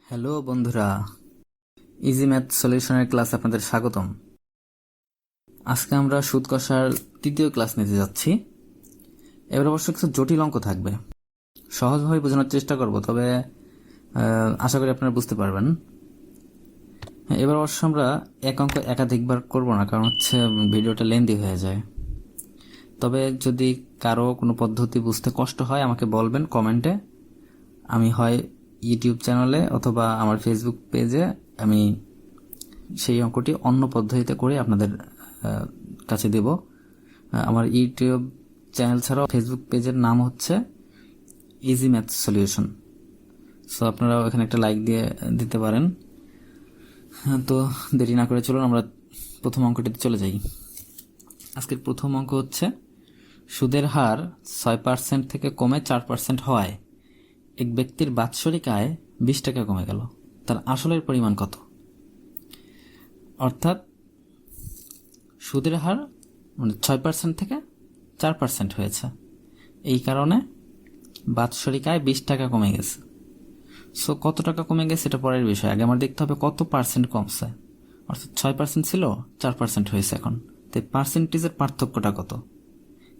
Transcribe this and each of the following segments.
Hello বন্ধুরা, easy math সলিউশনের class আপনাদের স্বাগতম। আজকে আমরা সুদ কষার তৃতীয় ক্লাস নিতে যাচ্ছি। এবার অবশ্য কিছু জটিল অঙ্ক থাকবে, সহজভাবে বোঝানোর চেষ্টা করব, তবে আশা করি আপনারা বুঝতে পারবেন। এবার অবশ্য আমরা এক অঙ্ক একাধিকবার করব না, কারণ হচ্ছে ভিডিওটা লেন্দি হয়ে যায়। তবে যদি কারো কোনো পদ্ধতি বুঝতে কষ্ট হয় আমাকে বলবেন কমেন্টে, আমি হয় ইউটিউব চ্যানেলে অথবা আমার ফেসবুক পেজে আমি সেই অঙ্কটি অন্য পদ্ধতিতে করে আপনাদের কাছে দেব। আমার ইউটিউব চ্যানেল ছাড়াও ফেসবুক পেজের নাম হচ্ছে ইজি ম্যাথ সলিউশন। সো আপনারা এখানে একটা লাইক দিয়ে দিতে পারেন। তো দেরি না করে চলুন আমরা প্রথম অঙ্কটিতে চলে যাই। আজকের প্রথম অঙ্ক হচ্ছে সুদের হার 6% থেকে কমে 4% হওয়ায় এক ব্যক্তির বাৎসরিক আয় 20 টাকা কমে গেল, তার আসলের পরিমাণ কত? অর্থাৎ সুদের হার 6% থেকে 4% হয়েছে, এই কারণে বাৎসরিক আয় 20 টাকা কমে গেছে। সো কত টাকা কমে গেছে এটা পরের বিষয়, আগে আমার দেখতে হবে কত পার্সেন্ট কমছে। অর্থাৎ 6% ছিল, 4% হয়েছে এখন, তাই পার্সেন্টেজের পার্থক্যটা কত?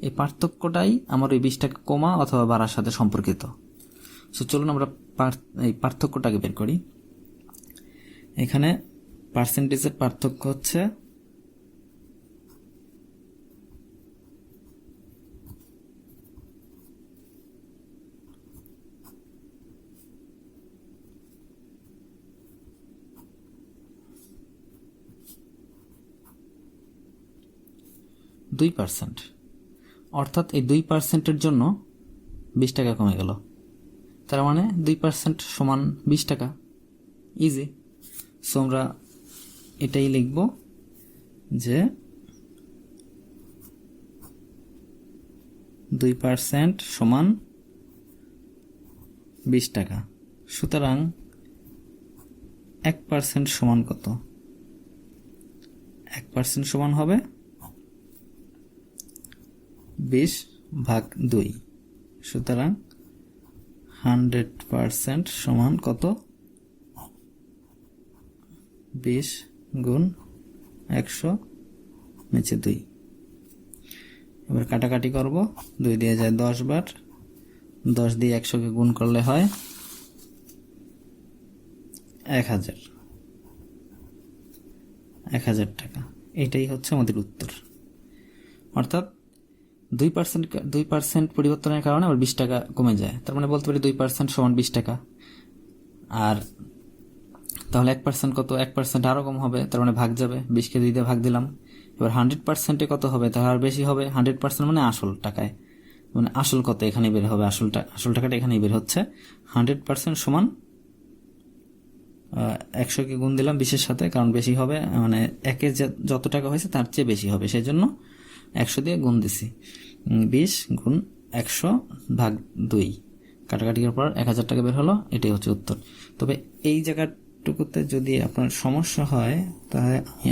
এই পার্থক্যটাই আমার ওই 20 টাকা কমা অথবা বাড়ার সাথে সম্পর্কিত। সো চলুন আমরা এই পার্থক্যটাকে বের করি। এখানে পার্সেন্টেজের পার্থক্য হচ্ছে 2%। অর্থাৎ এই 2%-এর জন্য 20 টাকা কমে গেল, তার মানে 2% সমান 20 টাকা। ইজি। সো আমরা এটাই লিখব যে 2% সমান 20 টাকা। সুতরাং 1% সমান কত? 1% সমান হবে 20/2। সুতরাং 100% সমান কত? 20 গুণ 100 নিচে 2। এবার কাটাকাটি করব, 2 দিয়ে যায় 10 বার, 10 দিয়ে 100-কে গুণ করলে হয় 1000 টাকা। এটাই হচ্ছে আমাদের উত্তর। অর্থাৎ 2% পরিবর্তনের কারণে আবার 20 টাকা কমে যায়, তার মানে বলতে পারি 2% সমান 20 টাকা। আর তাহলে 1% কত? 1% আরো কম হবে, তার মানে ভাগ যাবে, 20-কে 2 দিয়ে ভাগ দিলাম। এবার 100%-এ কত হবে? তাহলে আর বেশি হবে। 100% মানে আসল টাকায়, মানে আসল কত এখানে বের হবে, আসল টাকাটা এখানেই বের হচ্ছে। 100% সমান 100-কে গুণ দিলাম 20-এর সাথে, কারণ বেশি হবে, মানে 1-এর যত টাকা হয়েছে তার চেয়ে বেশি হবে, সেই জন্য 100 দিয়ে গুণ দিছি। 20 গুণ 100/2, কাটাকাটির পর 1000 টাকা বের হলো। এটাই হচ্ছে উত্তর। তবে এই জায়গাটুকুতে যদি আপনার সমস্যা হয় তাহলে আমি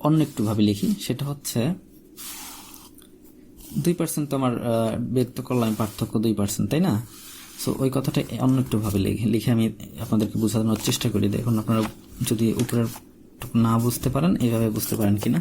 অন্য একটু ভাবে লিখি। সেটা হচ্ছে 2% তো আমার বের তো করলাম পার্থক্য 2%, তাই না? সো ওই কথাটা অন্য একটু ভাবে লিখে আমি আপনাদেরকে বোঝানোর চেষ্টা করি। দেখুন আপনারা যদি উপরের না বুঝতে পারেন এইভাবে বুঝতে পারেন কিনা।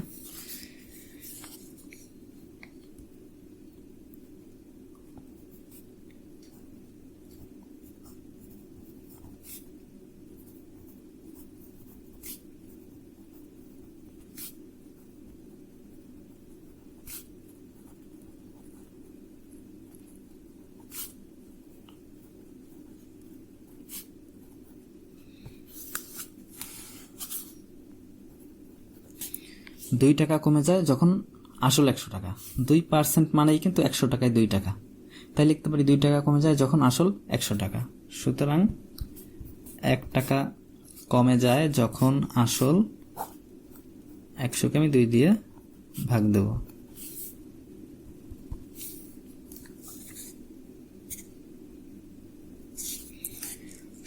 দুই টাকা কমে যায় যখন আসল 100 টাকা। 2% মানেই কিন্তু 100 টাকায় 2 টাকা, তাই লিখতে পারি 2 টাকা কমে যায় যখন আসল 100 টাকা। সুতরাং 1 টাকা কমে যায় যখন আসল 100-কে আমি 2 দিয়ে ভাগ দেব।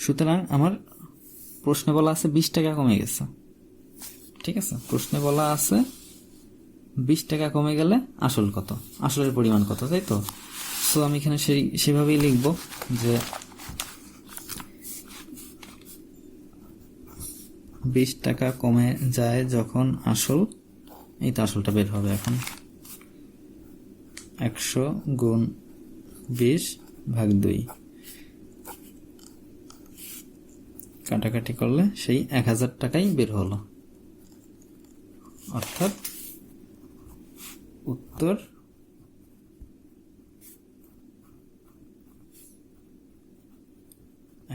সুতরাং আমার প্রশ্নে বলা আছে 20 টাকা কমে গেছে, ঠিক আছে? প্রশ্নে বলা আছে 20 টাকা কমে গেলে আসল কত, আসলের পরিমাণ কত, তাই তো? সো আমি এখানে সেভাবেই লিখব যে 20 টাকা কমে যায় যখন আসল, এই তো আসলটা বের হবে এখন। 100 গুণ 20 ভাগ 2 কাটাকাটি করলে সেই 1000 টাকাই বের হলো। অর্থাৎ উত্তর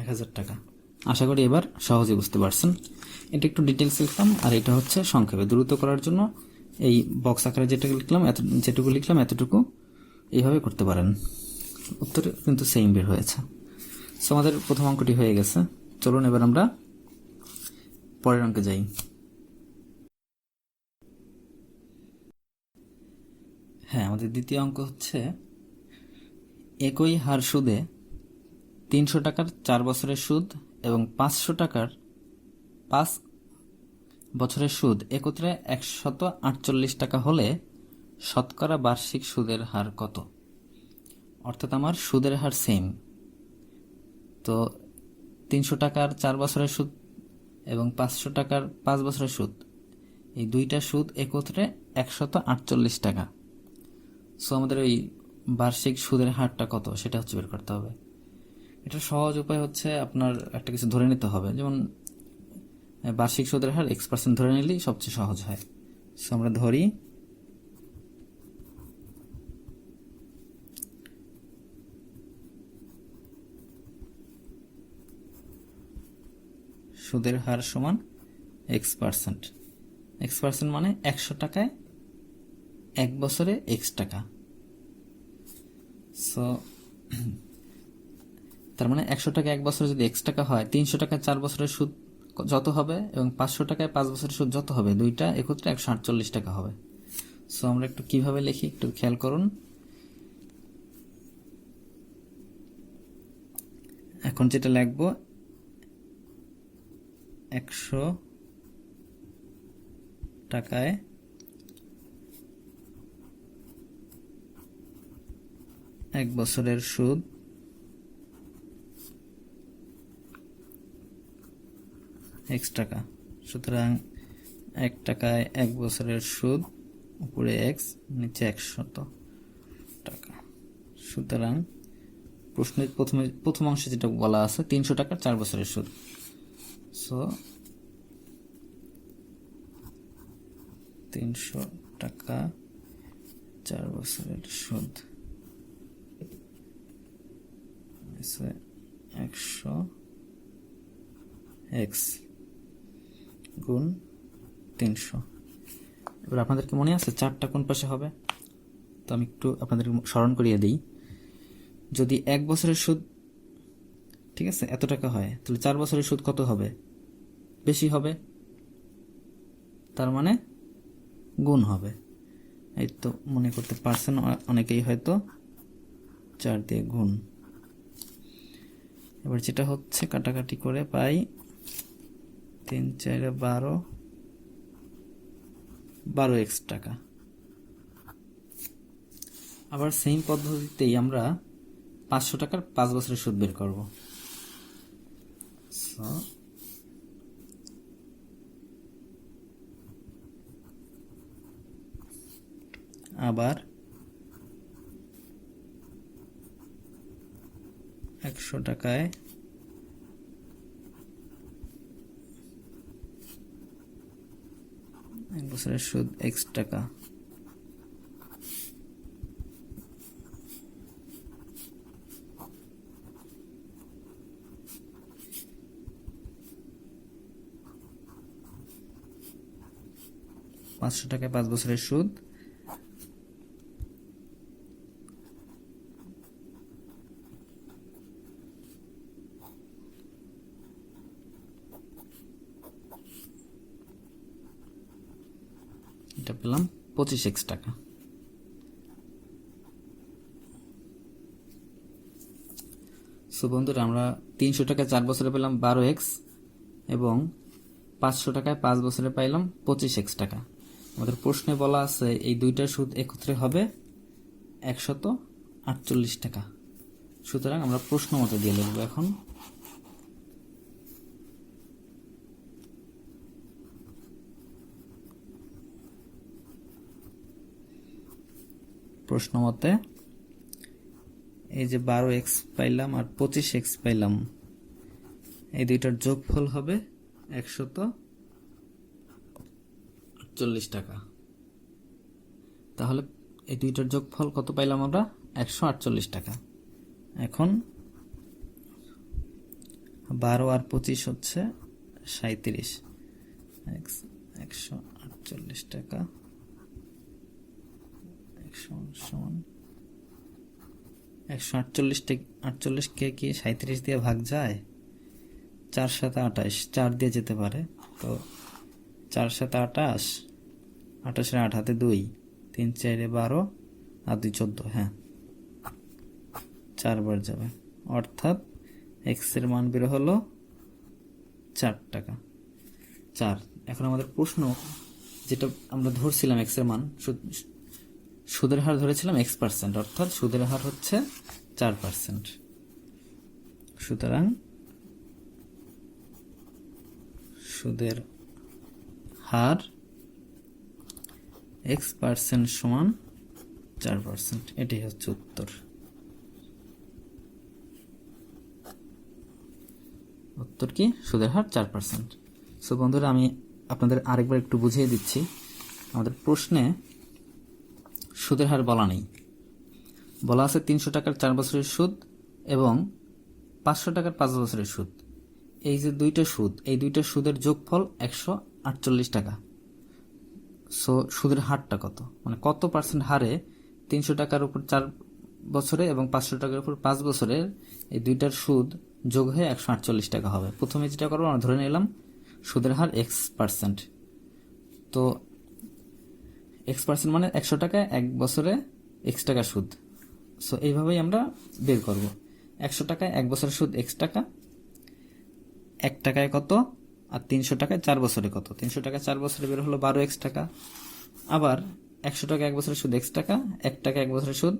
1000 টাকা। আশা করি এবার সহজে বুঝতে পারছেন। এটা একটু ডিটেলস লিখলাম, আর এটা হচ্ছে সংক্ষেপে দ্রুত করার জন্য এই বক্স আকারে যেটুকু লিখলাম এতটুকু এইভাবে করতে পারেন। উত্তর কিন্তু সেম বের হয়েছে। সো আমাদের প্রথম অঙ্কটি হয়ে গেছে। চলুন এবার আমরা পরের অঙ্কে যাই। হ্যাঁ, আমাদের দ্বিতীয় অঙ্ক হচ্ছে একই হার সুদে 300 টাকার 4 বছরের সুদ এবং 500 টাকার 5 বছরের সুদ একত্রে 148 টাকা হলে শতকরা বার্ষিক সুদের হার কত? অর্থাৎ আমার সুদের হার সেম, তো 300 টাকার 4 বছরের সুদ এবং 500 টাকার 5 বছরের সুদ, এই দুইটা সুদ একত্রে 148 টাকা। সো আমাদের এই বার্ষিক সুদের হারটা কত সেটা হচ্ছে বের করতে হবে। এটা সহজ উপায় হচ্ছে আপনার একটা কিছু ধরে নিতে হবে, যেমন বার্ষিক সুদের হার X% ধরে নিলেই সবচেয়ে সহজ হয়। সো আমরা ধরি সুদের হার সমান X%। X% মানে 100 টাকায় 1 বছরে X টাকা। সো তার মানে 100 টাকা 1 বছরে যদি X টাকা হয়, 300 টাকায় 4 বছরের সুদ যত হবে এবং 500 টাকায় 5 বছরের সুদ যত হবে, দুইটা একত্রে 148 টাকা হবে। সো আমরা একটু কিভাবে লিখি একটু খেয়াল করুন। এখন যেটা লিখবো 100 টাকায় 1 বছরের সুদ X টাকা। সুতরাং 1 টাকায় 1 বছরের সুদ, উপরে X, নিচে 100 টাকা। সুতরাং প্রশ্নের প্রথম অংশে যেটা বলা আছে 300 টাকার 4 বছরের সুদ। সো 300 টাকা 4 বছরের সুদ 100 X গুণ 300। এবার আপনাদেরকে মনে আছে 4টা কোন পাশে হবে? তো আমি একটু আপনাদের স্মরণ করিয়ে দিই। যদি 1 বছরের সুদ, ঠিক আছে, এত টাকা হয়, তাহলে 4 বছরের সুদ কত হবে? বেশি হবে, তার মানে গুণ হবে। এই তো মনে করতে পারছেন অনেকেই হয়তো, 4 দিয়ে গুণ। এবার যেটা হচ্ছে কাটাকাটি করে পাই 3 4 12 12X টাকা। আবার সেম পদ্ধতিতেই আমরা 500 টাকার 5 বছরের সুদ বের করব। আবার 100 টাকায় 1 বছরের সুদ X টাকা। পাঁচশো টাকায় 5 বছরের সুদ, এটা পেলাম 25X টাকা। সো বন্ধুরা, আমরা 300 টাকায় 4 বছরে পেলাম 12X এবং 500 টাকায় 5 বছরে পাইলাম 25X টাকা। আমাদের প্রশ্নে বলা আছে এই দুইটা সুদ একত্রে হবে 148 টাকা। সুতরাং আমরা প্রশ্ন মতো দিয়ে লিখব এখন প্রশ্ন মতে এই যে 12x পাইলাম আর 25x পাইলাম, এই দুইটার যোগফল হবে 148 টাকা। তাহলে এই দুইটার যোগফল কত পাইলাম আমরা? 148 টাকা। এখন 12 আর 25 হচ্ছে 37, 148 টাকা 148 কে কি 37 দিয়ে ভাগ যায়? 4 7 28, 4 দিয়ে যেতে পারে, তো 4 7 28, 28 এর 8 হাতে 2, 3 4 12 আর 2 14, হ্যাঁ 4 বার যাবে, অর্থাৎ এক্স এর মান বের হলো 4 টাকা। 4। এখন আমাদের প্রশ্ন যেটা আমরা ধরছিলাম এক্স এর মান, সুদের হার ধরেছিলাম x%, অর্থাৎ সুদের হার হচ্ছে 4%। সুতরাং সুদের হার x% সমান 4%, এটাই হচ্ছে উত্তর। উত্তর কি? সুদের হার 4%। সো বন্ধুরা, আমি আপনাদের আরেকবার একটু বুঝিয়ে দিচ্ছি। আমাদের প্রশ্নে সুদের হার বলা নেই, বলা আছে 300 টাকার 4 বছরের সুদ এবং 500 টাকার 5 বছরের সুদ। এই যে দুইটা সুদ, এই দুইটা সুদের যোগফল 148 টাকা। সো সুদের হারটা কত, মানে কত পার্সেন্ট হারে 300 টাকার উপর 4 বছরে এবং 500 টাকার উপর 5 বছরের এই দুইটার সুদ যোগ হয়ে 148 টাকা হবে। প্রথমে যেটা করবো, আমরা ধরে নিলাম সুদের হার x%। তো x% মানে 100 টাকায় 1 বছরে x টাকা সুদ। সো এইভাবেই আমরা বের করব। 100 টাকায় 1 বছরের সুদ x টাকা, 1 টাকায় কত, আর 300 টাকায় 4 বছরে কত। 300 টাকায় 4 বছরে বের হলো 12x টাকা। আবার 100 টাকা 1 বছরের সুদ x টাকা, 1 টাকা 1 বছরের সুদ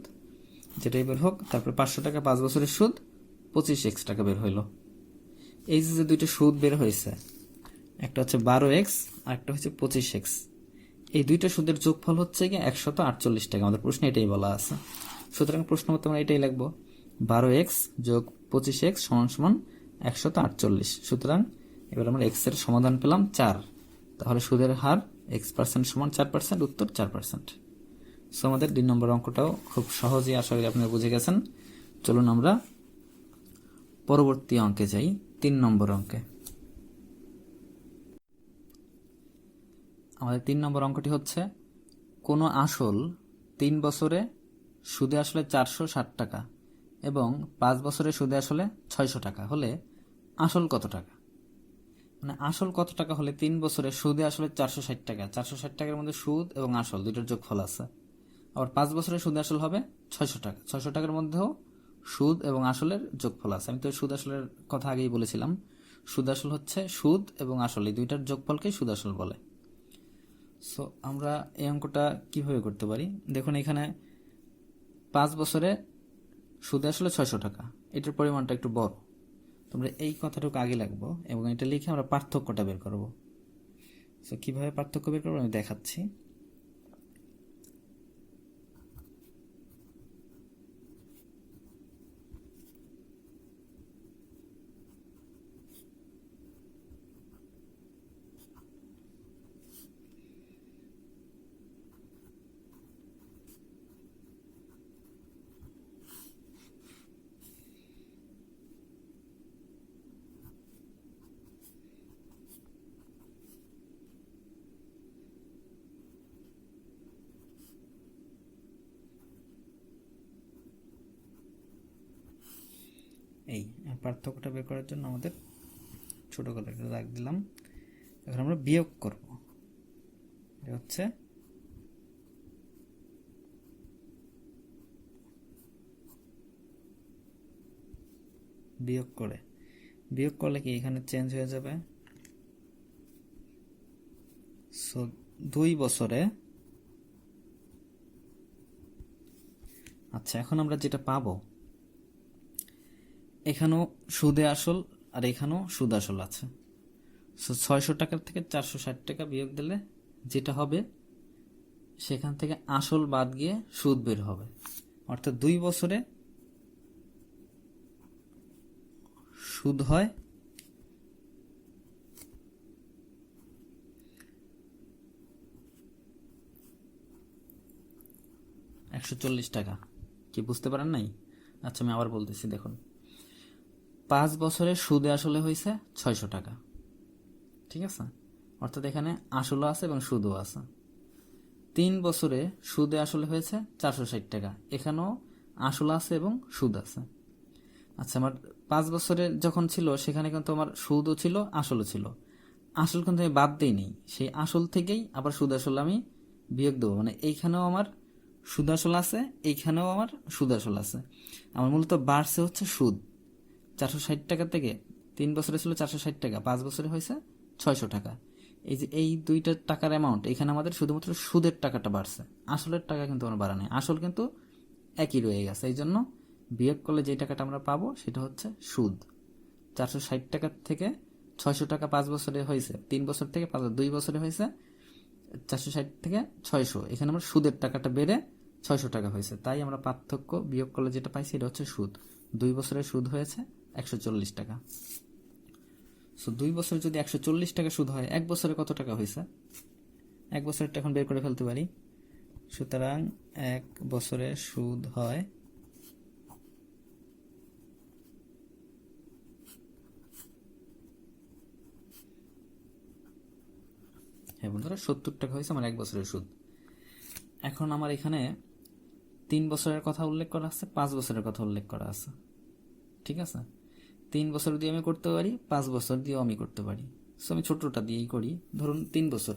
যেটাই বের হোক, তারপর 500 টাকা 5 বছরের সুদ 25x টাকা বের হইল। এই যে দুইটা সুদ বের হয়েছে, একটা হচ্ছে 12x আর একটা হচ্ছে 25x, এই দুইটা সুদের যোগফল হচ্ছে কি 148 টাকা। আমাদের প্রশ্নে এটাই বলা আছে। সুতরাং প্রশ্ন মতে আমরা এটাই লিখবো, 12x যোগ 25x সমান সমান 148। সুতরাং এবার আমরা x এর সমাধান পেলাম 4। তাহলে সুদের হার x% সমান 4%, উত্তর 4%। সো আমাদের 2 নম্বর অঙ্কটাও খুব সহজেই আশা করি আপনারা বুঝে গেছেন। চলুন আমরা পরবর্তী অঙ্কে যাই, 3 নম্বর অঙ্কে। আমাদের 3 নম্বর অঙ্কটি হচ্ছে, কোনো আসল 3 বছরে সুদে আসলে 460 টাকা এবং 5 বছরে সুদে আসলে 600 টাকা হলে আসল কত টাকা? মানে আসল কত টাকা হলে 3 বছরে সুদে আসলে 460 টাকা, 460 টাকার মধ্যে সুদ এবং আসল দুইটার যোগফল আছে। আবার 5 বছরে সুদ আসল হবে 600 টাকা, 600 টাকার মধ্যেও সুদ এবং আসলের যোগফল আছে। আমি তো সুদ আসলের কথা আগেই বলেছিলাম। সুদ আসল হচ্ছে সুদ এবং আসল, এই দুইটার যোগফলকে সুদ আসল বলে। সো আমরা এই অঙ্কটা কিভাবে করতে পারি? দেখুন, এখানে 5 বছরে সুদে আসলে 600 টাকা, এটার পরিমাণটা একটু বড়। তোমরা এই কথাটুকু আগে লিখবো এবং এটা লিখে আমরা পার্থক্যটা বের করব। সো কিভাবে পার্থক্য বের করবো আমি দেখাচ্ছি। এই পার্থক্যটা বের করার জন্য আমাদের ছোট করে একটা দাগ দিলাম। এখন আমরা বিয়োগ করব। এটা হচ্ছে বিয়োগ করলে কি এখানে চেঞ্জ হয়ে যাবে। সো 2 বছরে, আচ্ছা এখন আমরা যেটা পাবো, এখানেও সুদে আসল আর এখানেও সুদ আসল আছে। সো 600 টাকার থেকে 460 টাকা বিয়োগ দিলে যেটা হবে সেখান থেকে আসল বাদ গিয়ে সুদ বের হবে, অর্থাৎ 2 বছরে সুদ হয় 140 টাকা। কি বুঝতে পারেন নাই? আচ্ছা আমি আবার বলতেছি, দেখুন 5 বছরের সুদে আসলে হয়েছে 600 টাকা, ঠিক আছে? অর্থাৎ এখানে আসলও আছে এবং সুদও আছে। 3 বছরে সুদে আসলে হয়েছে 460 টাকা, এখানেও আসল আছে এবং সুদ আছে। আচ্ছা আমার 5 বছরের যখন ছিল সেখানে কিন্তু আমার সুদও ছিল আসলও ছিল, আসল কিন্তু আমি বাদ দিইনি, সেই আসল থেকেই আবার সুদ আসল আমি বিয়োগ দেবো, মানে এইখানেও আমার সুদ আসল আছে, এইখানেও আমার সুদ আসল আছে। আমার মূলত বাড়ছে হচ্ছে সুদ, 460 টাকা থেকে 3 বছরে ছিল 460 টাকা, 5 বছরে হয়েছে 600 টাকা। এই যে এই দুইটা টাকার অ্যামাউন্ট, এখানে আমাদের শুধুমাত্র সুদের টাকাটা বাড়ছে, আসলের টাকা কিন্তু আমার বাড়া নেই, আসল কিন্তু একই রয়ে গেছে। এই জন্য বিয়োগ করলে যে টাকাটা আমরা পাবো সেটা হচ্ছে সুদ। 460 টাকা থেকে 600 টাকা 5 বছরে হয়েছে, 3 বছর থেকে 2 বছরে হয়েছে 460 থেকে 600, এখানে আমরা সুদের টাকাটা বেড়ে 600 টাকা হয়েছে, তাই আমরা পার্থক্য বিয়োগ করলে যেটা পাইছি এটা হচ্ছে সুদ। 2 বছরের সুদ হয়েছে 140 টাকা। সো 2 বছরে যদি 140 টাকা সুদ হয়, 1 বছরে কত টাকা হয়েছে? 1 বছরটা এখন বের করে ফেলতে পারি। সুতরাং 1 বছরে সুদ হয় বন্ধুরা 70 টাকা হয়েছে আমার 1 বছরের সুদ। এখন আমার এখানে 3 বছরের কথা উল্লেখ করা আছে, 5 বছরের কথা উল্লেখ করা আছে, ঠিক আছে? 3 বছর দিয়ে আমি করতে পারি, 5 বছর দিয়েও আমি করতে পারি। সো আমি ছোটটা দিয়েই করি। ধরুন 3 বছর,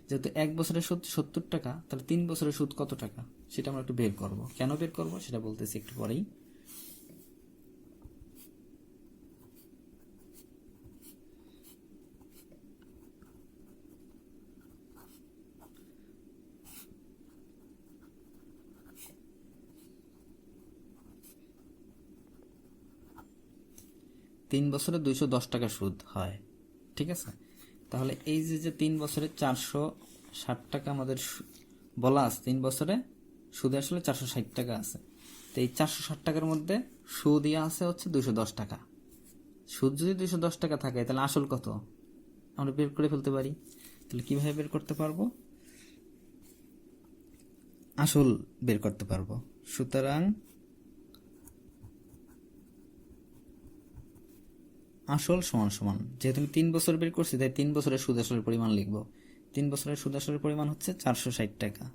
যেহেতু 1 বছরের সুদ 70 টাকা, তাহলে 3 বছরের সুদ কত টাকা সেটা আমরা একটু বের করব। কেন বের করব সেটা বলতেছি একটু পরেই। তিন বছরে 210 টাকা সুদ হয়, ঠিক আছে? তাহলে এই যে 3 বছরে 460 টাকা আমাদের বলা আছে, 3 বছরে সুদে আসলে 460 টাকা আছে, তো এই 460 টাকার মধ্যে সুদ ইয়া আছে হচ্ছে 210 টাকা। সুদ যদি 210 টাকা থাকে তাহলে আসল কত আমরা বের করে ফেলতে পারি। তাহলে কিভাবে বের করতে পারবো? আসল বের করতে পারবো। সুতরাং আসল সমান সমান, যেহেতু আমি 3 বছর বের করছি তাই 3 বছরের সুদ আসলের পরিমাণ লিখব। 3 বছরের সুদ আসলের পরিমাণ হচ্ছে 460 টাকা।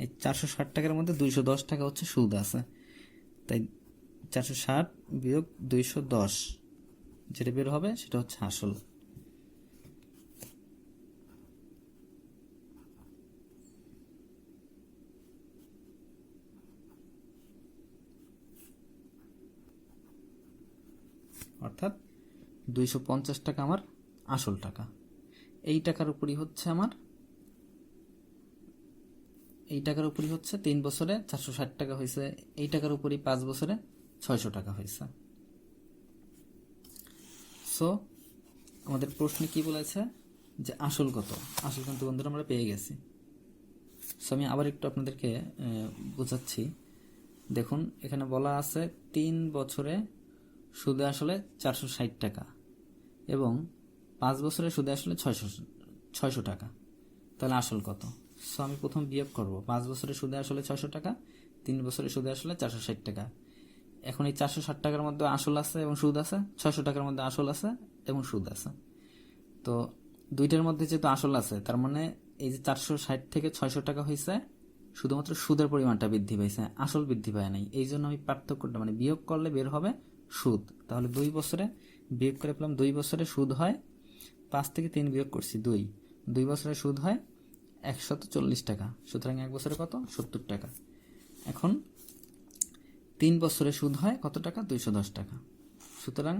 এই 460 টাকার মধ্যে 210 টাকা হচ্ছে সুদ আছে, তাই 460 বিয়োগ 210 যেটা বের হবে সেটা হচ্ছে আসল। অর্থাৎ 250 টাকা আমার আসল টাকা। এই টাকার উপরই হচ্ছে আমার, এই টাকার উপরই হচ্ছে 3 বছরে 460 টাকা হয়েছে, এই টাকার উপরই 5 বছরে 600 টাকা হয়েছে। সো আমাদের প্রশ্নে কি বলেছে যে আসল কত, আসল কিন্তু বন্ধুরা আমরা পেয়ে গেছি। সো আমি আবার একটু আপনাদেরকে বোঝাচ্ছি। দেখুন এখানে বলা আছে 3 বছরে সুদে আসলে 460 টাকা এবং 5 বছরে সুদে আসলে 600 টাকা, তাহলে আসল কত? সো আমি প্রথম বিয়োগ করব। 5 বছরে সুদে আসলে 600 টাকা, 3 বছরে সুদে আসলে 460 টাকা। এখন এই 460 টাকার মধ্যে আসল আছে এবং সুদ আছে, 600 টাকার মধ্যে আসল আছে এবং সুদ আছে। তো দুইটার মধ্যে যেহেতু আসল আছে, তার মানে এই যে 460 থেকে 600 টাকা হয়েছে, শুধুমাত্র সুদের পরিমাণটা বৃদ্ধি পাইছে, আসল বৃদ্ধি পায় নাই। এই জন্য আমি পার্থক্যটা মানে বিয়োগ করলে বের হবে সুদ। তাহলে 2 বছরে বিয়োগ করে পেলাম 2 বছরে সুদ হয় 5 থেকে 3 বিয়োগ করছি 2 বছরে সুদ হয় 140 টাকা। সুতরাং 1 বছরে কত? 70 টাকা। এখন 3 বছরে সুদ হয় কত টাকা? 210 টাকা। সুতরাং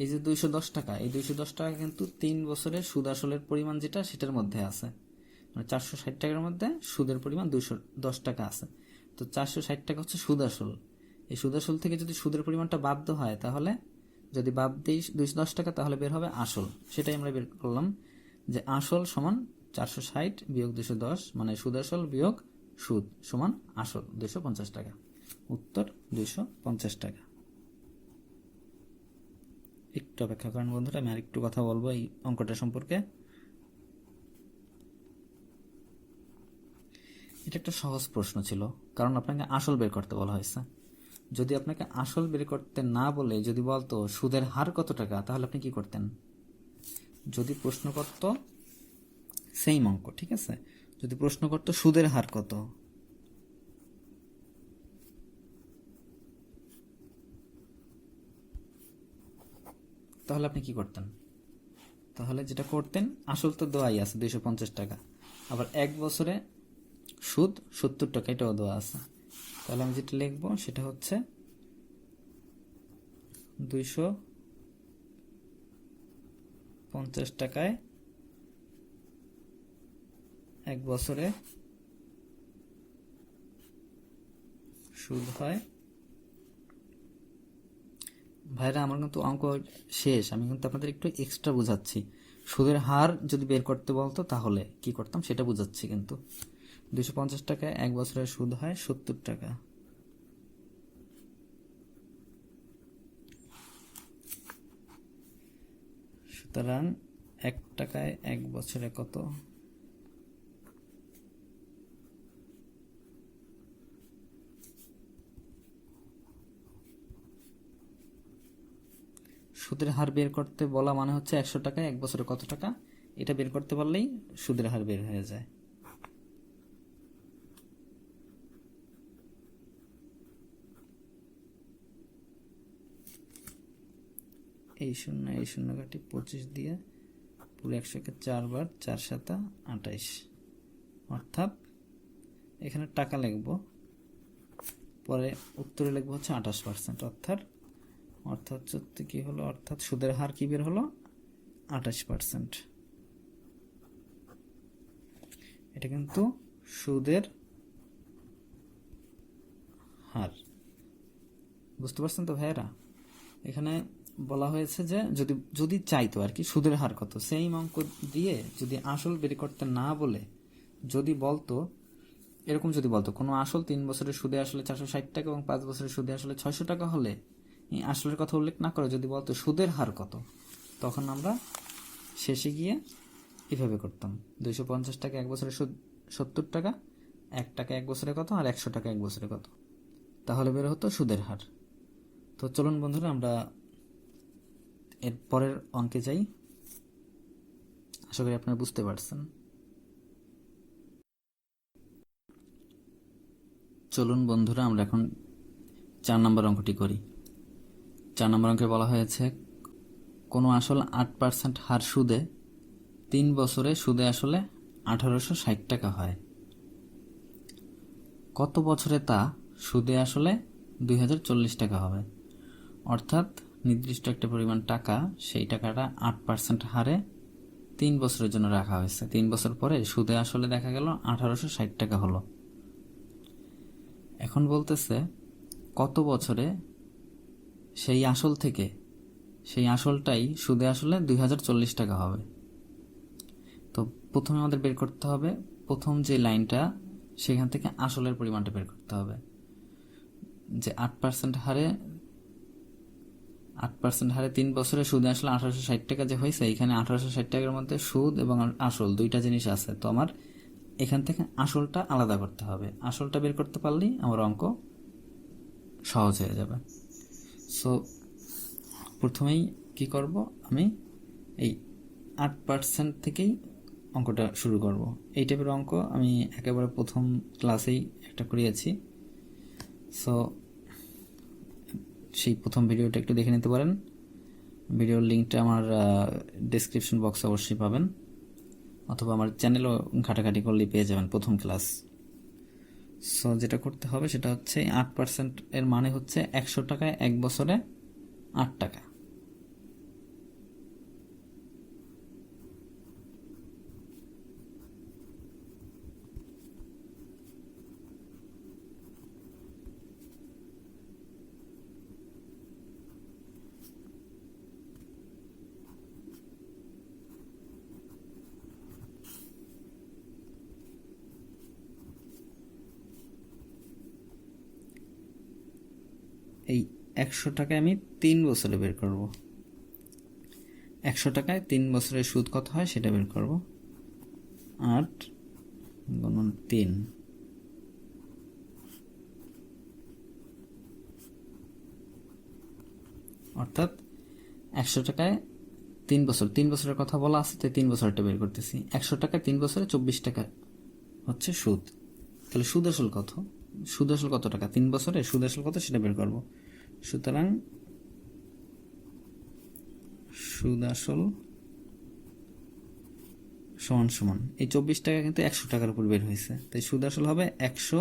এই যে 210 টাকা, এই 210 টাকা কিন্তু 3 বছরের সুদ আসলের পরিমাণ যেটা সেটার মধ্যে আছে, মানে 460 টাকার মধ্যে সুদের পরিমাণ 210 টাকা আছে। তো 460 টাকা হচ্ছে সুদ আসল। এই সুদ আসল থেকে যদি সুদের পরিমাণটা বাধ্য হয়, তাহলে যদি বাদ দিই 210 টাকা তাহলে বের হবে আসল। সেটাই আমরা বের করলাম যে আসল সমান 460 বিয়োগ 210 মানে সুদ আসল বিয়োগ সুদ সমান আসল 250 টাকা। উত্তর 250 টাকা। একটু অপেক্ষা করেন বন্ধুরা, আমি আরেকটু কথা বলবো এই অঙ্কটা সম্পর্কে। এটা একটা সহজ প্রশ্ন ছিল, কারণ আপনাকে আসল বের করতে বলা হয়েছে। যদি আপনাকে আসল বের করতে না বলে যদি বলতো সুদের হার কত টাকা, তাহলে আপনি কি করতেন? যদি প্রশ্ন করত সেম অঙ্ক, ঠিক আছে, যদি প্রশ্ন করত সুদের হার কত, তাহলে আপনি কি করতেন? তাহলে যেটা করতেন, আসল তো দেওয়াই আছে 250 টাকা, আবার 1 বছরে সুদ 70 টাকা, এটাও দেওয়া আছে। তাহলে আমি যেটা লিখবো সেটা হচ্ছে 250 টাকায় 1 বছরে সুদ হয়। ভাইরা, আমার কিন্তু অঙ্ক শেষ, আমি কিন্তু আপনাদের একটু এক্সট্রা বুঝাচ্ছি। সুদের হার যদি বের করতে বলতো তাহলে কি করতাম সেটা বুঝাচ্ছি। কিন্তু 250 টাকায় 1 বছরের সুদ হয় 70 টাকা। সুতরাং 1 টাকায় 1 বছরে কত? সুদের হার বের করতে বলা মানে হচ্ছে 100 টাকায় 1 বছরে কত টাকা, এটা বের করতে পারলেই সুদের হার বের হয়ে যায়। এই শূন্য কাটি 25 দিয়ে পুরো 100কে 4 বার, 4 7 28, অর্থাৎ এখানে টাকা লিখবো, পরে উত্তরে লিখবো হচ্ছে 28%। অর্থাৎ কি হলো, অর্থাৎ সুদের হার কি বের হলো? 28%। এটা কিন্তু সুদের হার। বুঝতে পারছেন তো ভাইয়েরা? এখানে বলা হয়েছে যে যদি যদি চাইতো আর কি সুদের হার কত, সেই অঙ্ক দিয়ে যদি আসল বের করতে না বলে যদি বলতো এরকম, যদি বলতো কোনো আসল 3 বছরের সুদে আসলে 460 টাকা এবং 5 বছরের সুদে আসলে 600 টাকা হলে, এই আসলের কথা উল্লেখ না করে যদি বলতো সুদের হার কত, তখন আমরা শেষে গিয়ে এভাবে করতাম 250 টাকা 1 বছরের সুদ 70 টাকা, 1 টাকা 1 বছরে কত, আর 100 টাকা 1 বছরে কত, তাহলে বের হতো সুদের হার। তো চলুন বন্ধুরা আমরা এর পরের অঙ্কে যাই। আশা করি আপনারা বুঝতে পারছেন। চলুন বন্ধুরা আমরা এখন 4 নম্বর অঙ্কটি করি। 4 নম্বর অঙ্কে বলা হয়েছে কোনো আসল 8% হার সুদে 3 বছরে সুদে আসলে 1860 টাকা হয়। কত বছরে তা সুদে আসলে 2040 টাকা হবে? অর্থাৎ নির্দিষ্ট একটা পরিমাণ টাকা, সেই টাকাটা 8% হারে 3 বছরের জন্য রাখা হয়েছে। 3 বছর পরে সুদে আসলে দেখা গেল 1860 টাকা হলো। এখন বলতেছে কত বছরে সেই আসল থেকে সেই আসলটাই সুদে আসলে 2040 টাকা হবে। তো প্রথমে আমাদের বের করতে হবে প্রথম যে লাইনটা, সেখান থেকে আসলের পরিমাণটা বের করতে হবে। যে 8% হারে 3 বছরে সুদে আসলে 1860 টাকা যে হয়েছে, এখানে 1860 টাকার মধ্যে সুদ এবং আসল দুইটা জিনিস আছে। তো আমার এখান থেকে আসলটা আলাদা করতে হবে। আসলটা বের করতে পারলেই আমার অঙ্ক সহজ হয়ে যাবে। সো প্রথমেই কি করব, আমি এই 8% থেকেই অঙ্কটা শুরু করব। এই টাইপের অঙ্ক আমি একেবারে প্রথম ক্লাসেই একটা করিয়েছি। সো সেই প্রথম ভিডিওটা একটু দেখে নিতে পারেন। ভিডিওর লিঙ্কটা আমার ডেসক্রিপশন বক্সে অবশ্যই পাবেন, অথবা আমার চ্যানেলও ঘাটাঘাটি করলেই পেয়ে যাবেন প্রথম ক্লাস। সো যেটা করতে হবে সেটা হচ্ছে 8% এর মানে হচ্ছে 100 টাকায় 1 বছরে 8 টাকা। 100 টাকায় আমি 3 বছরে বের করব। 100 টাকায় 3 বছরের সুদ কত হয় সেটা বের করব। 8 গুণন 3, অর্থাৎ 100 টাকায় 3 বছর, 3 বছরের কথা বলা আছে তাই 3 বছরটা বের করতেছি। 100 টাকায় 3 বছরে 24 টাকা হচ্ছে সুদ। তাহলে সুদ আসল কত? সুদ আসল কত টাকা 3 বছরে? সুদ আসল কত সেটা বের করব। সুতরাং সুদ আসল সমান সমান এই 24 টাকা কিন্তু 100 টাকার উপর বের হয়েছে, তাই সুদ আসল হবে 100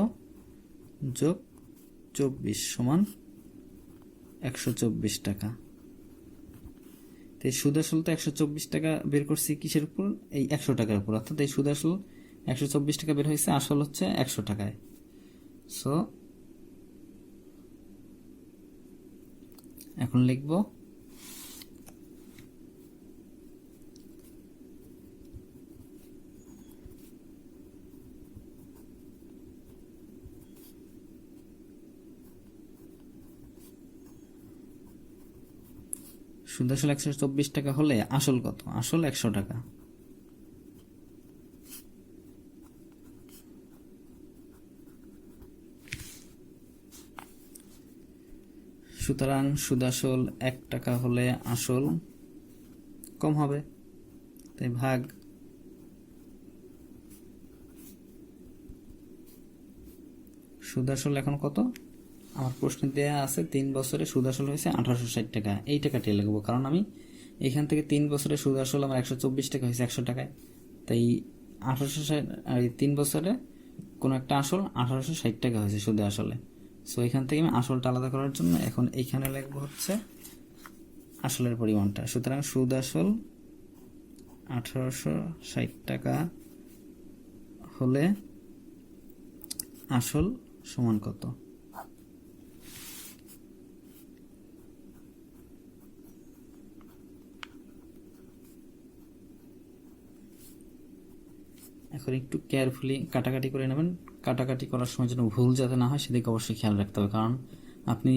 যোগ 24 সমান 124 টাকা। তাই সুদ আসল তো 124 টাকা বের করছি কিসের উপর? এই 100 টাকার উপর, অর্থাৎ এই সুদ আসল 124 টাকা বের হয়েছে, আসল হচ্ছে 100 টাকায়। সো এখন লিখব সুদ আসল 124 টাকা হলে আসল কত? আসল 100 টাকা। সুতরাং সুদ আসল 1 টাকা হলে আসল কম হবে, তাই ভাগ। সুদ আসল এখন কত? আমার প্রশ্নে দেয়া আছে 3 বছরে সুদ আসল হয়েছে 1860 টাকা। এই টাকাটি লিখবো, কারণ আমি এখান থেকে 3 বছরে সুদ আসল আমার 124 টাকা হয়েছে 100 টাকায়, তাই 1860 আর 3 বছরে কোনো একটা আসল 1860 টাকা হয়েছে সুদে আসলে। সো এখান থেকে আমি আসলটা আলাদা করার জন্য এখন এইখানে লিখবো হচ্ছে আসলের পরিমাণটা। সুতরাং সুদ আসল 1860 টাকা হলে আসল সমান কত? এখন একটু কেয়ারফুলি কাটাকাটি করে নেবেন। কাটাকাটি করার সময় যেন ভুল যাতে না হয় সেদিকে অবশ্যই খেয়াল রাখতে হবে, কারণ আপনি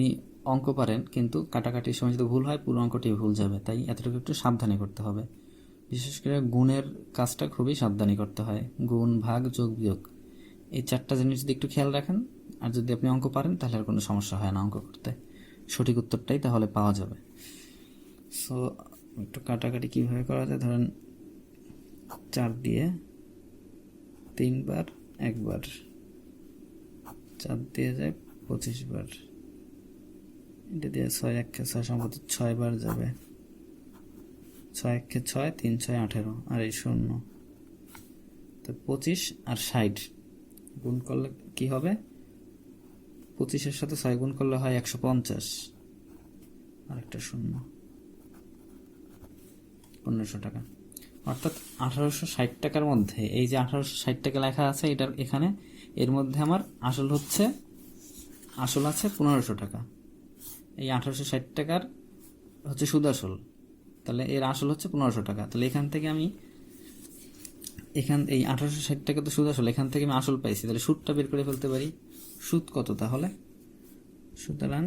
অঙ্ক পারেন কিন্তু কাটাকাটির সময় যদি ভুল হয় পুরো অঙ্কটি ভুল যাবে, তাই এতটুকু একটু সাবধানে করতে হবে। বিশেষ করে গুণের কাজটা খুবই সাবধানে করতে হয়। গুণ, ভাগ, যোগ, বিয়োগ, এই 4টা জিনিস যদি একটু খেয়াল রাখেন আর যদি আপনি অঙ্ক পারেন তাহলে আর কোনো সমস্যা হয় না অঙ্ক করতে, সঠিক উত্তরটাই তাহলে পাওয়া যাবে। সো একটু কাটাকাটি কীভাবে করা যায়, ধরেন 4 দিয়ে 3 বার 1 বার, 4 দিয়ে যায় 25 বার, এটা দিয়ে 6 1 6 সম্ভবত 6 বার যাবে, 6 1 6 3 6 18 আর এই 0, তো 25 আর 60 গুণ করলে কি হবে? 25-এর সাথে 6 গুণ করলে হয় 150 আর একটা 0, 1500 টাকা। অর্থাৎ 1860 টাকার মধ্যে এই যে 1860 টাকা লেখা আছে এটার এখানে, এর মধ্যে আমার আসল আছে 1500 টাকা। এই 1860 টাকার হচ্ছে সুদ আসল, তাহলে এর আসল হচ্ছে 1500 টাকা। তাহলে এখান থেকে আমি এই 1860 টাকা তো সুদ আসল, এখান থেকে আমি আসল পাইছি, তাহলে সুদটা বের করে ফেলতে পারি। সুদ কত তাহলে? সুতরাং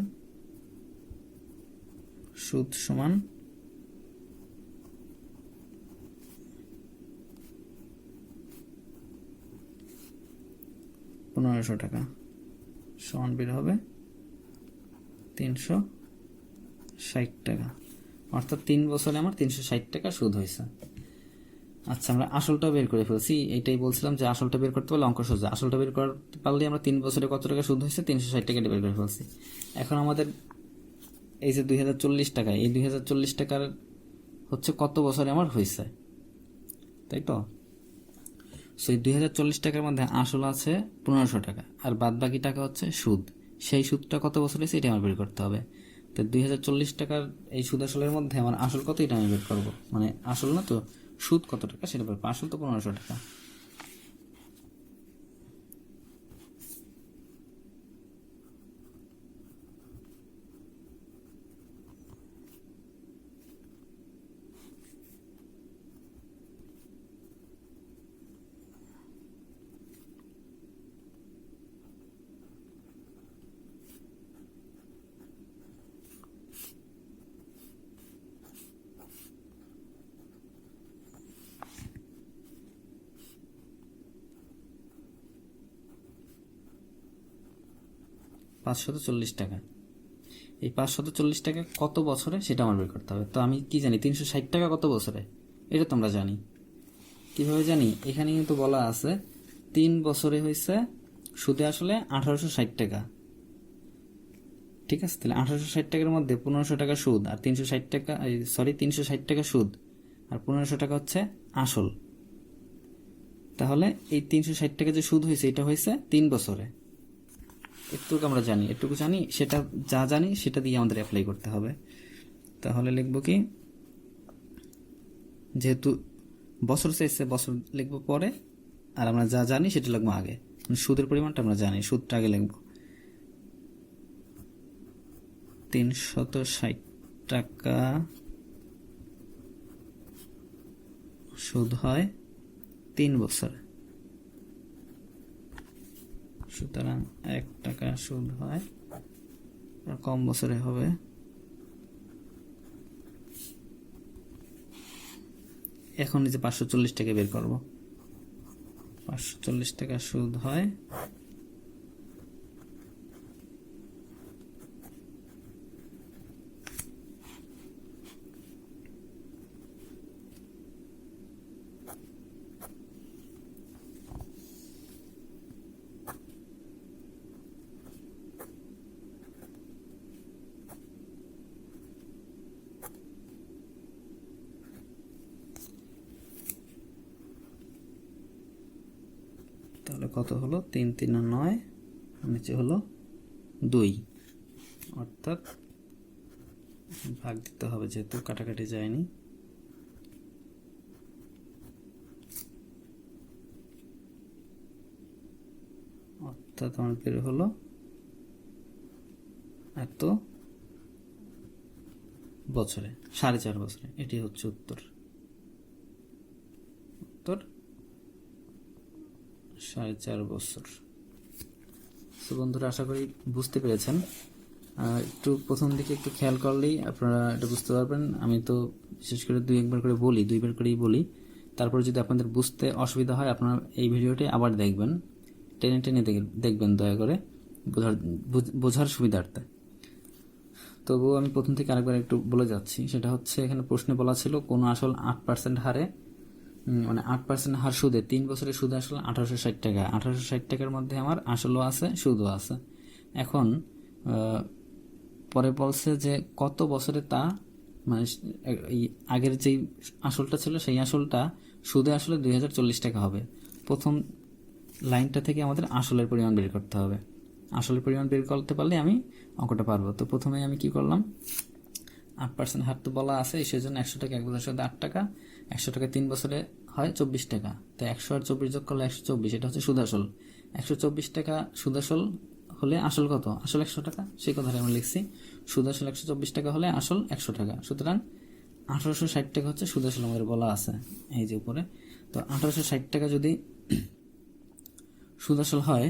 সুদ সমান 1500 টাকা সমান বের হবে 360 টাকা, অর্থাৎ 3 বছরে আমার 360 টাকা সুদ হয়েছে। আচ্ছা, আমরা আসলটা বের করে ফেলছি, এইটাই বলছিলাম যে আসলটা বের করতে পারলে অঙ্ক সোজা। আসলটা বের করতে পারলে আমরা 3 বছরে কত টাকা সুদ হয়েছে 360 টাকা বের করে ফেলছি। এখন আমাদের এই যে 2040 টাকা, এই 2040 টাকার হচ্ছে কত বছরে আমার হয়েছে, তাই তো? সো এই 2040 টাকার মধ্যে আসল আছে 1500 টাকা আর বাদ বাকি টাকা হচ্ছে সুদ। সেই সুদটা কত বছর হয়েছে এটা আমার বের করতে হবে। তো 2040 টাকার এই সুদ আসলের মধ্যে আমার আসল কত এটা আমি বের করবো, মানে আসল না তো সুদ কত টাকা সেটা বের করবো। আসল তো 1500 টাকা। 540 টাকা। এই 540 টাকা কত বছরে সেটা আমার বের করতে হবে। তো আমি কি জানি 360 টাকা কত বছরে, এটা তোমরা জানি। কিভাবে জানি, এখানে কিন্তু বলা আছে 3 বছরে হয়েছে সুদে আসলে 1860 টাকা। ঠিক আছে, তাহলে 1860 টাকার মধ্যে 1500 টাকা সুদ আর 360 টাকা, 360 টাকা সুদ আর 1500 টাকা হচ্ছে আসল। তাহলে এই 360 টাকা যে সুদ হয়েছে এটা হয়েছে 3 বছরে। এটুকু আমরা জানি, এটুকু জানি, সেটা যা জানি সেটা দিয়ে আমাদের অ্যাপ্লাই করতে হবে। তাহলে লিখবো কি, যেহেতু বছর চাইছে বছর লিখবো পরে, আর আমরা যা জানি সেটা লিখবো আগে। সুদের পরিমাণটা আমরা জানি, সুদটা আগে লিখবো। 360 টাকা সুদ হয় 3 বছরে, সুতরাং 1 টাকা সুদ হয়, কম বছরে হবে। এখন এই যে 540 টাকা বের করবো, 540 টাকা সুদ হয় তাহলে কত হলো, 3 3 9, নিচে হলো 2, অর্থাৎ ভাগ দিতে হবে যেহেতু কাটাকাটি যায়নি। অর্থাৎ আমার বের হলো এত বছরে, 4.5 বছরে। এটি হচ্ছে উত্তর। উত্তর 4.5 বছর। তো বন্ধুরা, আশা করি বুঝতে পেরেছেন। একটু প্রথম দিকে একটু খেয়াল করলেই আপনারা এটা বুঝতে পারবেন। আমি তো বিশেষ করে 2-1 বার করে বলি, 2বার করেই বলি। তারপর যদি আপনাদের বুঝতে অসুবিধা হয়, আপনারা এই ভিডিওটি আবার দেখবেন, টেনে টেনে দেখবেন দয়া করে, বোঝার সুবিধার্থে। তবুও আমি প্রথম থেকে আরেকবার একটু বলে যাচ্ছি। সেটা হচ্ছে, এখানে প্রশ্নে বলা ছিল কোনো আসল 8% হারে, মানে 8% হার সুদে 3 বছরের সুদ আসলে 1860 টাকা। 1860 টাকার মধ্যে আমার আসলও আছে সুদও আছে। এখন পরে বলছে যে কত বছরে তা, মানে এই আগের যেই আসলটা ছিল সেই আসলটা সুদে আসলে 2040 টাকা হবে। প্রথম লাইনটা থেকে আমাদের আসলের পরিমাণ বের করতে হবে। আসলের পরিমাণ বের করতে পারলে আমি অঙ্কটা পারবো। তো প্রথমে আমি কি করলাম, 8% হার তো বলা আছে, সেই জন্য 100 টাকা 1 বছরের সাথে 8 টাকা, 100 টাকা 3 বছরে হয় 24 টাকা। তাই 100 আর 24 যোগ করলে 124, এটা হচ্ছে সুদ আসল। 124 টাকা সুদ আসল হলে আসল কত, আসল 100 টাকা, সেই কথাটা আমরা লিখছি। সুদ আসল 124 টাকা হলে আসল 100 টাকা, সুতরাং 1860 টাকা হচ্ছে সুদ আসল আমাদের বলা আছে এই যে উপরে। তো 1860 টাকা যদি সুদ আসল হয়,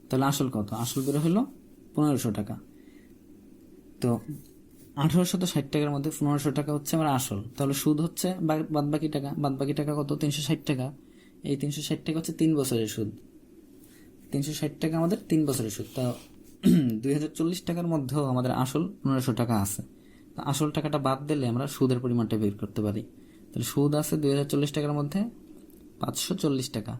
তাহলে আসল কত, আসল বের হলো 1500 টাকা। তো 1860 টাকার মধ্যে 1500 টাকা হচ্ছে আমার আসল, তাহলে সুদ হচ্ছে বাদবাকি টাকা। বাদবাকি টাকা কত, 360 টাকা। এই 360 টাকা হচ্ছে 3 বছরের সুদ। 360 টাকা আমাদের 3 বছরের সুদ। তা 2040 টাকার মধ্যেও আমাদের আসল 1500 টাকা আছে। আসল টাকাটা বাদ দিলে আমরা সুদের পরিমাণটা বের করতে পারি। তাহলে সুদ আছে 2040 টাকার মধ্যে 540 টাকা।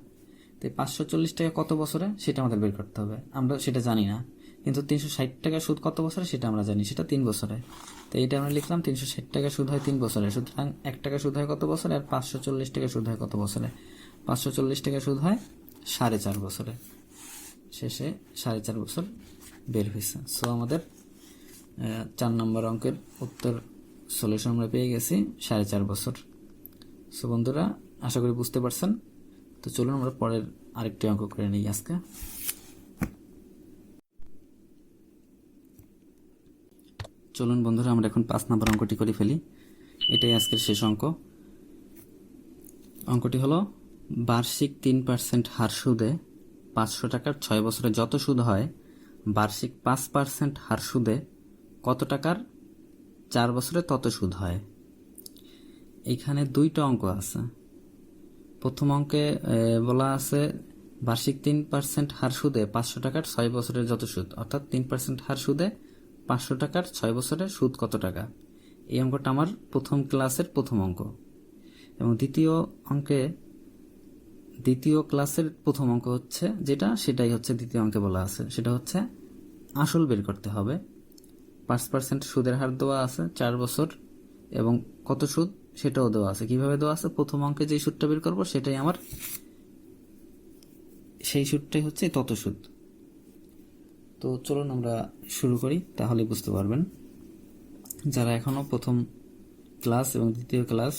তো 540 টাকা কত বছরে সেটা আমাদের বের করতে হবে। আমরা সেটা জানি না, কিন্তু 360 টাকা সুদ কত বছরে সেটা আমরা জানি, সেটা 3 বছরে। তো এইটা আমরা লিখলাম 360 টাকা সুদ হয় 3 বছরে, সুতরাং 1 টাকা সুদ হয় কত বছরে, আর 540 টাকা সুদ হয় কত বছরে। 540 টাকা সুদ হয় 4.5 বছরে। শেষে 4.5 বছর বের হয়েছে। সো আমাদের 4 নম্বর অঙ্কের উত্তর সলিউশন আমরা পেয়ে গেছি 4.5 বছর। সো বন্ধুরা, আশা করি বুঝতে পারছেন। তো চলুন আমরা পরের আরেকটি অঙ্ক করে নিই আজকে। চলুন বন্ধুরা, আমরা এখন 5 নম্বর অঙ্কটি করে ফেলি। এটাই আজকের শেষ অঙ্ক। অঙ্কটি হলো, বার্ষিক 3% হার সুদে 500 টাকার 6 বছরে যত সুদ হয়, বার্ষিক 5% হার সুদে কত টাকার 4 বছরে তত সুদ হয়। এখানে 2টা অঙ্ক আছে। প্রথম অঙ্কে বলা আছে বার্ষিক 3% হার সুদে 500 টাকার 6 বছরের যত সুদ, অর্থাৎ 3% হার সুদে 500 টাকার 6 বছরের সুদ কত টাকা। এই অঙ্কটা আমার প্রথম ক্লাসের প্রথম অঙ্ক, এবং দ্বিতীয় ক্লাসের প্রথম অঙ্ক হচ্ছে যেটা, সেটাই হচ্ছে দ্বিতীয় অঙ্কে বলা আছে। সেটা হচ্ছে আসল বের করতে হবে। 5% সুদের হার দেওয়া আছে 4 বছর, এবং কত সুদ সেটাও দেওয়া আছে। কিভাবে দেওয়া আছে? প্রথম অঙ্কে যে সুদটা বের করবো সেই সুদটাই হচ্ছে তত সুদ। তো চলুন আমরা শুরু করি, তাহলে বুঝতে পারবেন। যারা এখনো প্রথম ক্লাস এবং দ্বিতীয় ক্লাস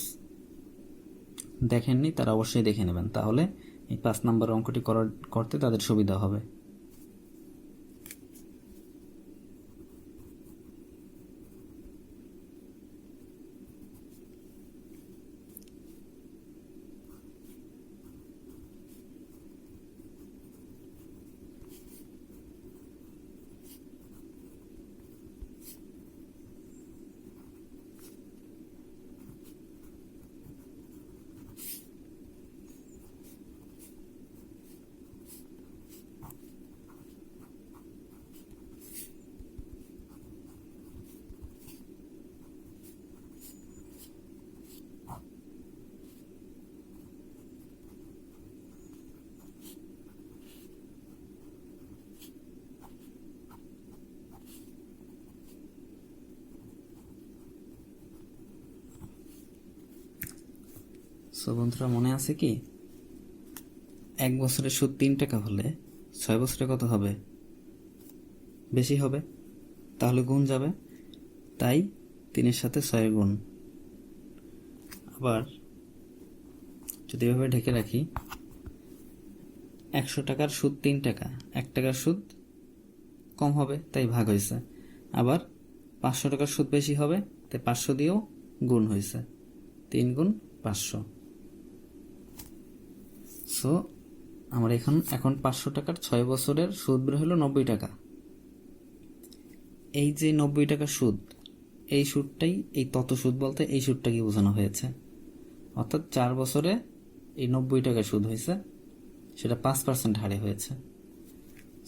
দেখেননি তারা অবশ্যই দেখে নেবেন, তাহলে এই 5 নম্বর অঙ্কটি করতে তাদের সুবিধা হবে। সো বন্ধুরা, মনে আছে কি 1 বছরের সুদ 3 টাকা হলে 6 বছরে কত হবে? বেশি হবে, তাহলে গুণ যাবে, তাই 3-এর সাথে 6 গুণ। আবার যদি এভাবে ঢেকে রাখি, 100 টাকার সুদ 3 টাকা, 1 টাকার সুদ কম হবে তাই ভাগ হয়েছে। আবার 500 টাকার সুদ বেশি হবে তাই 500 দিয়েও গুণ হয়েছে, 3 গুণ 500। সো আমার এখন 500 টাকার 6 বছরের সুদ বের হলো 90 টাকা। এই যে 90 টাকা সুদ, এই সুদটাই এই তত সুদ বলতে এই সুদটাকে বোঝানো হয়েছে। অর্থাৎ 4 বছরে এই 90 টাকা সুদ হয়েছে, সেটা 5% হারে হয়েছে।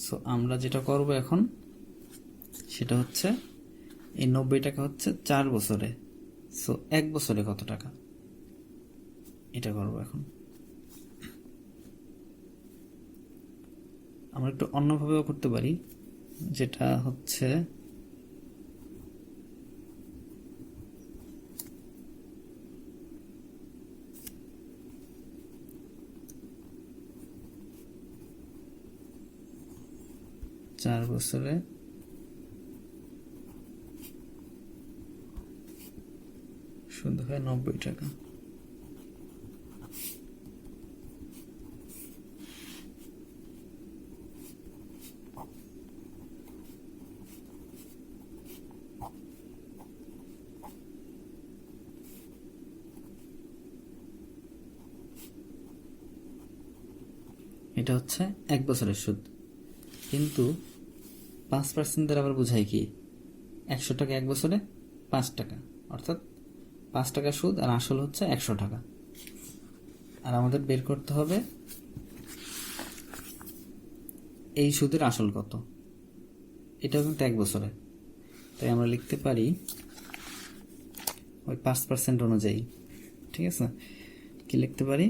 সো আমরা যেটা করব এখন সেটা হচ্ছে এই 90 টাকা হচ্ছে 4 বছরে, সো 1 বছরে কত টাকা, এটা করব এখন। আমরা একটু অন্যভাবেও করতে পারি, যেটা হচ্ছে চার বছরে সুদ হয় 90 টাকা। এটা হচ্ছে 1 বছরের সুদ, কিন্তু 5% দ্বারা আবার বোঝায় কি? 100 টাকা 1 বছরে 5 টাকা, অর্থাৎ 5 টাকা সুদ, আর আসল হচ্ছে 100 টাকা। আর আমাদের বের করতে হবে এই সুদের আসল কত, এটাও কিন্তু 1 বছরে। তাই আমরা লিখতে পারি ওই 5% অনুযায়ী। ঠিক আছে, কি লিখতে পারি?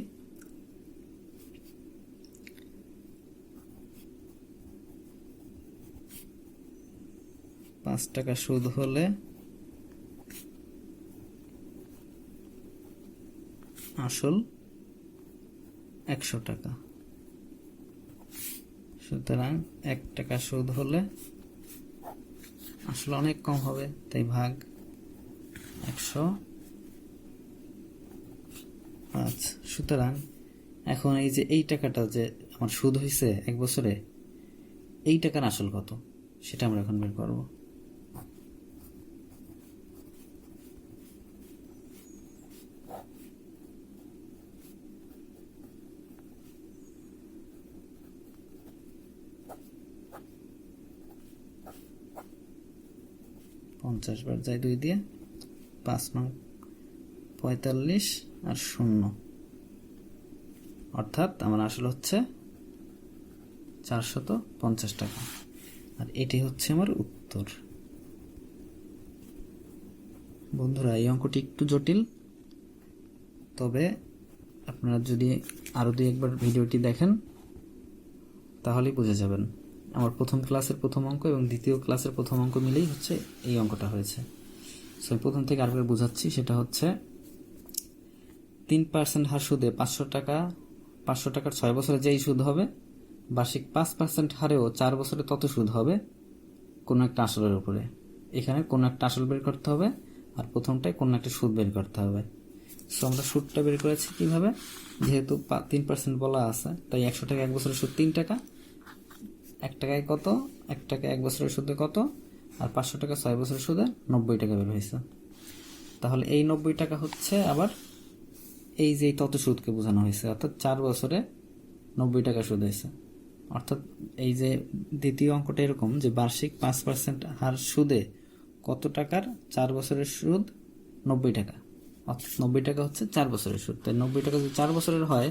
5 টাকা সুদ হলে আসল 100 টাকা। সুতরাং 1 টাকা সুদ হলে আসলে অনেক কম হবে, তাই ভাগ 105। সুতরাং এখন এই যে এই টাকাটা যে আমার সুদ হয়েছে 1 বছরে, এই টাকার আসল কত সেটা আমরা এখন বের করব। পঞ্চাশ বার যায় 2 দিয়ে, 5 নং 45 আর 0, অর্থাৎ আমার আসল হচ্ছে 450 টাকা। আর এটি হচ্ছে আমার উত্তর। বন্ধুরা, এই অঙ্কটি একটু জটিল, তবে আপনারা যদি আরও দুই একবার ভিডিওটি দেখেন তাহলেই বুঝে যাবেন। আমার প্রথম ক্লাসের প্রথম অঙ্ক এবং দ্বিতীয় ক্লাসের প্রথম অঙ্ক মিলেই হচ্ছে এই অঙ্কটা হয়েছে। সো আমি প্রথম থেকে আরেকবার বোঝাচ্ছি। সেটা হচ্ছে 3% হার সুদে 500 টাকার 6 বছরে যেই সুদ হবে, বার্ষিক 5% হারেও 4 বছরে তত সুদ হবে কোনো একটা আসলের উপরে। এখানে কোনো একটা আসল বের করতে হবে, আর প্রথমটায় কোনো একটা সুদ বের করতে হবে। সো আমরা সুদটা বের করেছি কীভাবে? যেহেতু 3% বলা আছে, তাই 100 টাকা 1 বছরের সুদ 3 টাকা। 1 টাকায় কত? 1 টাকা 1 বছরের সুদে কত? আর 500 টাকা 6 বছরের সুদে 90 টাকা বের হয়েছে। তাহলে এই 90 টাকা হচ্ছে আবার এই যে তত সুদকে বোঝানো হয়েছে, অর্থাৎ 4 বছরে 90 টাকা সুদ হয়েছে। অর্থাৎ এই যে দ্বিতীয় অঙ্কটা এরকম যে বার্ষিক 5% হার সুদে কত টাকার 4 বছরের সুদ 90 টাকা, অর্থাৎ 90 টাকা হচ্ছে 4 বছরের সুদ। তাই 90 টাকা যদি 4 বছরের হয়,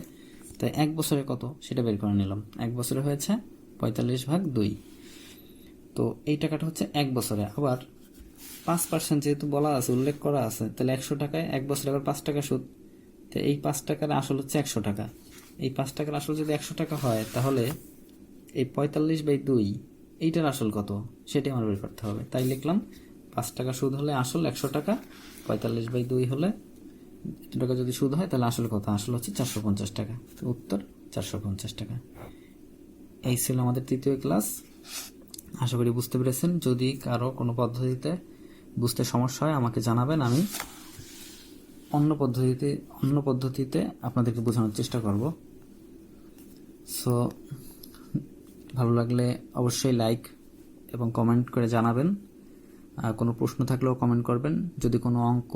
তাই 1 বছরে কত সেটা বের করে নিলাম। 1 বছরে হয়েছে 45/2। তো এই টাকাটা হচ্ছে 1 বছরে। আবার 5% যেহেতু বলা আছে, উল্লেখ করা আছে, তাহলে 100 টাকায় 1 বছরে আবার 5 টাকা সুদ। তো এই 5 টাকার আসল হচ্ছে 100 টাকা। এই 5 টাকার আসল যদি 100 টাকা হয়, তাহলে এই 45/2 এইটার আসল কত সেটাই আমার বের করতে হবে। তাই লিখলাম 5 টাকা সুদ হলে আসল 100 টাকা, 45/2 হলে টাকা যদি সুদ হয় তাহলে আসল কত? আসল হচ্ছে 450 টাকা। তো উত্তর 450 টাকা। এই ছিল আমাদের তৃতীয় ক্লাস। আশা করি বুঝতে পেরেছেন। যদি কারো কোনো পদ্ধতিতে বুঝতে সমস্যা হয় আমাকে জানাবেন, আমি অন্য পদ্ধতিতে আপনাদেরকে বোঝানোর চেষ্টা করব। সো ভালো লাগলে অবশ্যই লাইক এবং কমেন্ট করে জানাবেন। কোনো প্রশ্ন থাকলেও কমেন্ট করবেন। যদি কোনো অঙ্ক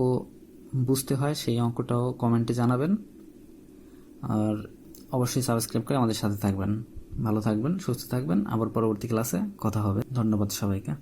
বুঝতে হয় সেই অঙ্কটাও কমেন্টে জানাবেন। আর অবশ্যই সাবস্ক্রাইব করে আমাদের সাথে থাকবেন। ভালো থাকবেন, সুস্থ থাকবেন। আবার পরবর্তী ক্লাসে কথা হবে। ধন্যবাদ সবাইকে।